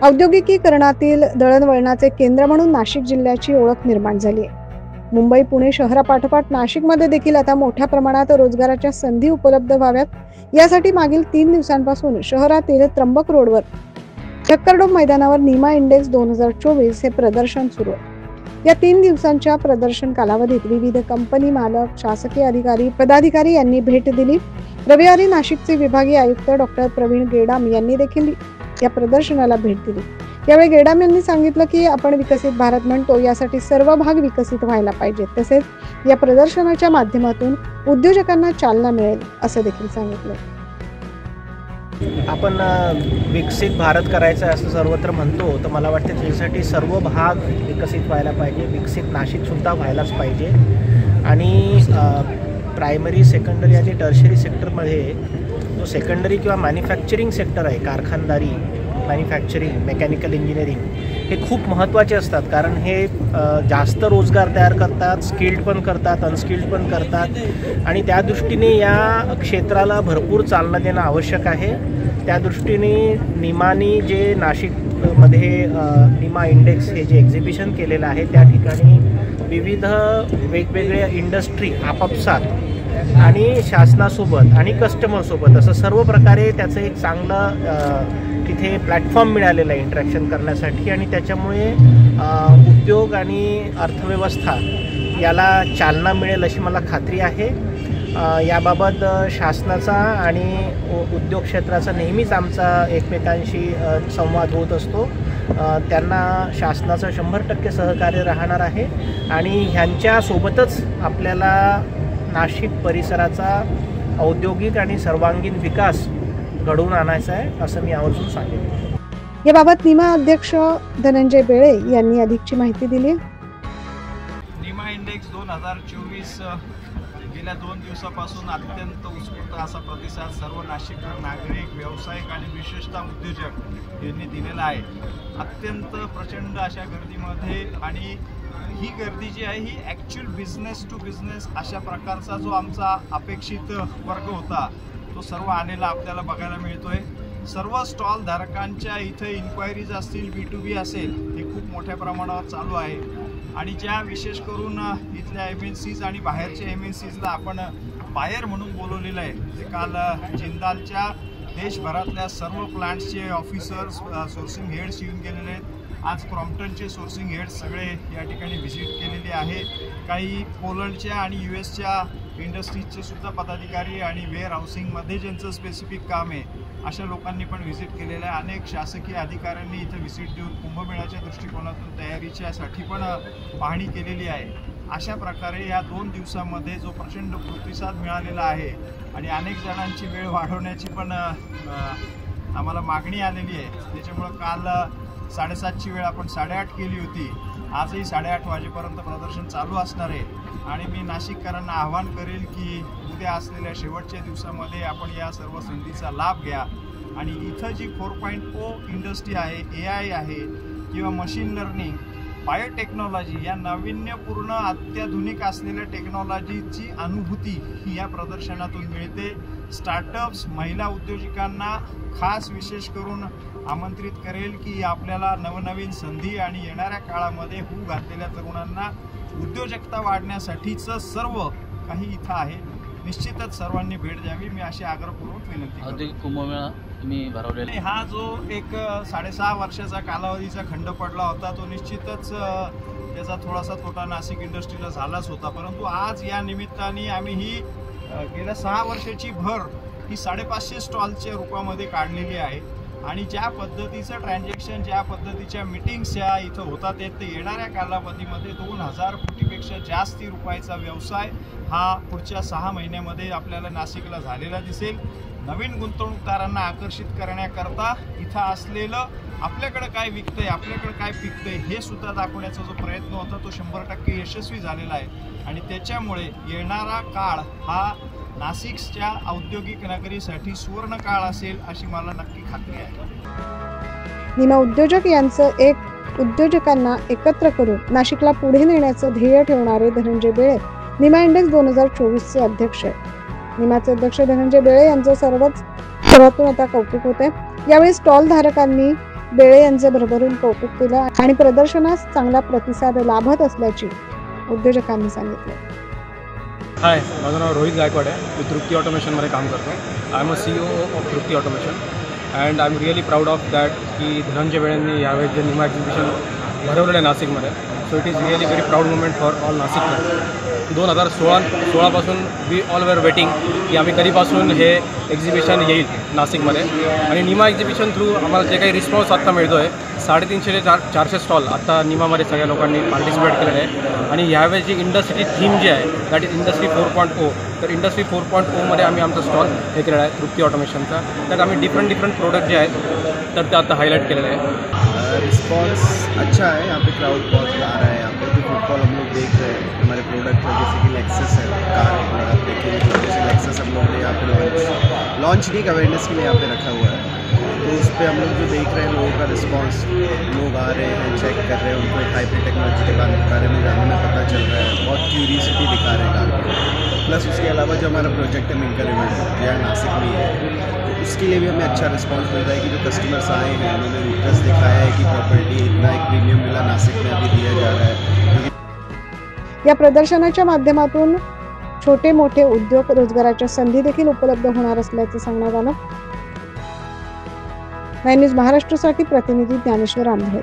औद्योगिकीकरणातील दळणवळणाचे केंद्र म्हणून नाशिक जिल्ह्याची ओळख निर्माण झाली आहे। मुंबई पुणे शहरापाठोपाठ नाशिकमध्ये देखील आता मोठ्या प्रमाणात रोजगाराच्या संधी उपलब्ध व्हाव्यात यासाठी मागील 3 दिवसांपासून शहरातील त्र्यंबक रोडवर चक्करडोम मैदानावर निमा इंडेक्स 2024 हे प्रदर्शन सुरू आहे। या 3 दिवसांच्या प्रदर्शन कालावधीत विविध कंपनी मालक, शासकीय अधिकारी, पदाधिकारी यांनी भेट दिली। रविवारी नाशिकचे विभागीय आयुक्त डॉक्टर प्रवीण गेडाम यांनी देखील या प्रदर्शनाला भेट दिली। यावेळी गेडाम यांनी सांगितलं की आपण विकसित भारत म्हणतो, यासाठी सर्व भाग विकसित व्हायला पाहिजेत। तसेच या प्रदर्शनाच्या माध्यमातून उद्योजकांना चालना मिळेल असं देखील सांगितलं। आपण विकसित भारत करायचं असं सर्वत्र म्हणतो, तर मला वाटतं त्यासाठी सर्व भाग विकसित व्हायला पाहिजे। विकसित नाशिकसुद्धा व्हायलाच पाहिजे आणि प्रायमरी, सेकंडरी आणि टर्शरी सेक्टरमध्ये जो सेकंडरी किंवा मॅन्युफॅक्चरिंग सेक्टर आहे, कारखानदारी, मॅन्युफॅक्चरिंग, मेकॅनिकल इंजिनिअरिंग हे खूप महत्त्वाचे असतात, कारण हे जास्त रोजगार तयार करतात, स्किल्ड पण करतात, अनस्किल्ड पण करतात आणि त्या दृष्टीने या क्षेत्राला भरपूर चालना देणं आवश्यक आहे। त्या दृष्टीने निमानी जे नाशिकमध्ये निमा इंडेक्स हे जे एक्झिबिशन केलेलं आहे, त्या ठिकाणी विविध वेगवेगळ्या इंडस्ट्री आपापसात आणि शासनासोबत आणि कस्टमरसोबत असं सर्व प्रकारे त्याचं एक चांगलं तिथे प्लॅटफॉर्म मिळालेला आहे इंटरॅक्शन करण्यासाठी आणि त्याच्यामुळे उद्योग आणि अर्थव्यवस्था याला चालना मिळेल अशी मला खात्री आहे। याबाबत शासनाचा आणि उद्योग क्षेत्राचा नेहमीच आमचा एकमेकांशी संवाद होत असतो। त्यांना शासनाचं 100% सहकार्य राहणार आहे आणि ह्यांच्यासोबतच आपल्याला नाशिक परिसराचा औद्योगिक आणि सर्वांगीण विकास घडवून आणायचा आहे असं मी आवर्जून सांगेन। याबाबत निमा अध्यक्ष धनंजय बेळे यांनी अधिकची माहिती दिली। निमा इंडेक्स 2024 गेल्या 2 दिवसापासून अत्यंत उत्स्फूर्त असा प्रतिसाद सर्व नाशिककर नागरिक, व्यावसायिक आणि विशेषतः उद्योजक यांनी दिलेला आहे। अत्यंत प्रचंड अशा गर्दीमध्ये आणि ही गर्दी जी आहे ही ॲक्च्युअल बिझनेस टू बिझनेस अशा प्रकारचा जो आमचा अपेक्षित वर्ग होता तो सर्व आलेला आपल्याला बघायला मिळतोय। सर्व स्टॉल धारकांच्या इथे इन्क्वायरीज असतील, B2B असेल, हे खूप मोठ्या प्रमाणावर चालू आहे आणि ज्या विशेष करून इथल्या MNCs आणि बाहेरच्या MNCsला आपण बायर म्हणून बोलवलेलं आहे। ते काल जिंदालच्या देशभरातल्या सर्व प्लांट्सचे ऑफिसर्स, सोर्सिंग हेड्स येऊन गेलेले आहेत। आज क्रॉम्प्टनचे सोर्सिंग हेड्स सगळे या ठिकाणी व्हिजिट केलेले आहे। काही पोलंडच्या आणि US इंडस्ट्रीजचे सुद्धा पदाधिकारी आणि वेअर हाऊसिंगमध्ये ज्यांचं स्पेसिफिक काम आहे अशा लोकांनी पण व्हिजिट केलेलं आहे। अनेक शासकीय अधिकाऱ्यांनी इथं व्हिजिट देऊन कुंभमेळ्याच्या दृष्टिकोनातून तयारीच्यासाठी पण पाहणी केलेली आहे। अशा प्रकारे या 2 दिवसामध्ये जो प्रचंड प्रतिसाद मिळालेला आहे आणि अनेक जणांची वेळ वाढवण्याची पण आम्हाला मागणी आलेली आहे। त्याच्यामुळं काल 7:30ची वेळ आपण 8:30 केली होती। आजही 8:30 वाजेपर्यंत प्रदर्शन चालू असणार आहे आणि मी नाशिककरांना आवाहन करेल की उद्या असलेल्या शेवटच्या दिवसामध्ये आपण या सर्व संधीचा लाभ घ्या आणि इथं जी 4.0 इंडस्ट्री आहे, AI आहे किंवा मशीन लर्निंग, बायोटेक्नॉलॉजी या नाविन्यपूर्ण अत्याधुनिक असलेल्या टेक्नॉलॉजीची अनुभूती ही या प्रदर्शनातून मिळते। स्टार्टअप्स, महिला उद्योजकांना खास विशेष करून आमंत्रित करेल की आपल्याला नवनवीन संधी आणि येणाऱ्या काळामध्ये होऊ घातलेल्या तरुणांना उद्योजकता वाढण्यासाठीचं सर्व काही इथं आहे। निश्चितच सर्वांनी भेट द्यावी मी अशी आग्रहपूर्वक विनंती करतो। औद्योगिक कुंभमेळा तुम्ही भरवलेला हा जो एक 6.5 वर्षाचा कालावधीचा खंड पडला होता तो निश्चितच त्याचा थोडासा तोटा नाशिक इंडस्ट्रीला झालाच होता, परंतु आज या निमित्ताने आम्ही ही गेल्या 6 वर्षाची भर ही 550 स्टॉलच्या रूपामध्ये काढलेली आहे आणि ज्या पद्धतीचं ट्रान्झॅक्शन, ज्या पद्धतीच्या मीटिंग्स या इथं होतात ते येणाऱ्या कालावधीमध्ये 2000 कोटीपेक्षा जास्ती रुपयाचा व्यवसाय हा पुढच्या 6 महिन्यामध्ये आपल्याला नाशिकला झालेला दिसेल। नवीन गुंतवणूकदारांना आकर्षित करण्याकरता इथं असलेलं आपल्याकडे काय विकतंय, आपल्याकडे काय पिकतंय हे सुद्धा दाखवण्याचा जो प्रयत्न होता तो 100% यशस्वी झालेला आहे आणि त्याच्यामुळे येणारा काळ हा नाशिकच्या औद्योगिक नगरीसाठी सुवर्ण काळ असेल अशी मला नक्की खात्री आहे। निमा उद्योजक यांचं एक उद्योजकांना एकत्र करून नाशिकला पुढे नेण्याचं ध्येय ठेवणारे धनंजय बेळे निमा इंडेक्स 2024 चे अध्यक्ष आहेत। निमाचे अध्यक्ष धनंजय बेळे यांचं सर्वातून आता कौतुक होते। यावेळी स्टॉल धारकांनी बेळे यांचे भरभरून कौतुक केलं आणि प्रदर्शनास चांगला प्रतिसाद लाभत असल्याची उद्योजकांनी सांगितले. हाय, माझं नाव रोहित गायकवाड आहे. मी तृप्ती ऑटोमेशनमध्ये काम करतो. I am a CEO of Trupti automation and I am really proud of that की धनंजय बेळेंनी यावेळेस जे निमा एक्झिबिशन भरवलेलं आहे नाशिकमध्ये. So it is really very proud moment for all नाशिककर. 2016पासून वी ऑल वेअर वेटिंग की आम्ही कधीपासून हे एक्झिबिशन येईल नाशिकमध्ये. आणि निमा एक्झिबिशन थ्रू आम्हाला जे काही रिस्पॉन्स आत्ता मिळतो आहे, 350 ते 400 स्टॉल आत्ता निमामध्ये सगळ्या लोकांनी पार्टिसिपेट केलेलं आहे. आणि यावेळेस जी इंडस्ट्री थीम जी आहे दॅट इज इंडस्ट्री 4.0. तर इंडस्ट्री 4.0मध्ये आम्ही आमचा स्टॉल हे केलेला आहे तृप्ती ऑटोमेशनचा. त्यात आम्ही डिफरंट प्रोडक्ट जे आहेत तर ते आता हाईलाइट केलेलं आहे. रिस्पॉन्स अच्छा है, यहाँ पे क्राउड बहुत आ रहा है. यहाँ पे भी फुटबॉल हम लोग देख रहे हैं. हमारे प्रोडक्ट है जैसे कि लेक्सस है, कार है, आप देखेंगे जैसे लेक्सस हम लोग ने यहाँ पे लॉन्च नहीं अवेयरनेस के लिए यहाँ पे रखा हुआ है. तो उस पर हम लोग जो देख रहे हैं लोगों का रिस्पॉन्स, लोग आ रहे हैं, चेक कर रहे हैं, उनको एक हाइब्रिड टेक्नोलॉजी के बारे में जानने में पता चल रहा है. बहुत क्यूरियसिटी दिखा रहे हैं कार को. प्लस उसके अलावा जो हमारा प्रोजेक्ट है मिलकर इवेंट जो है नासिक में ही है, तो उसके लिए भी हमें अच्छा रिस्पॉन्स मिल रहा है कि जो कस्टमर्स आए हैं उन्होंने इंटरेस्ट दिखाया है कि प्रॉपर्टी इतना एक प्रीमियम मिला नासिक में अभी दिया जा रहा है. या प्रदर्शनाच्या माध्यमातून छोटे मोठे उद्योग रोजगाराच्या संधी देखील उपलब्ध होणार असल्याचं सांगण्यात आलं. 9 न्यूज महाराष्ट्रासाठी प्रतिनिधी ज्ञानेश्वर आंधळे.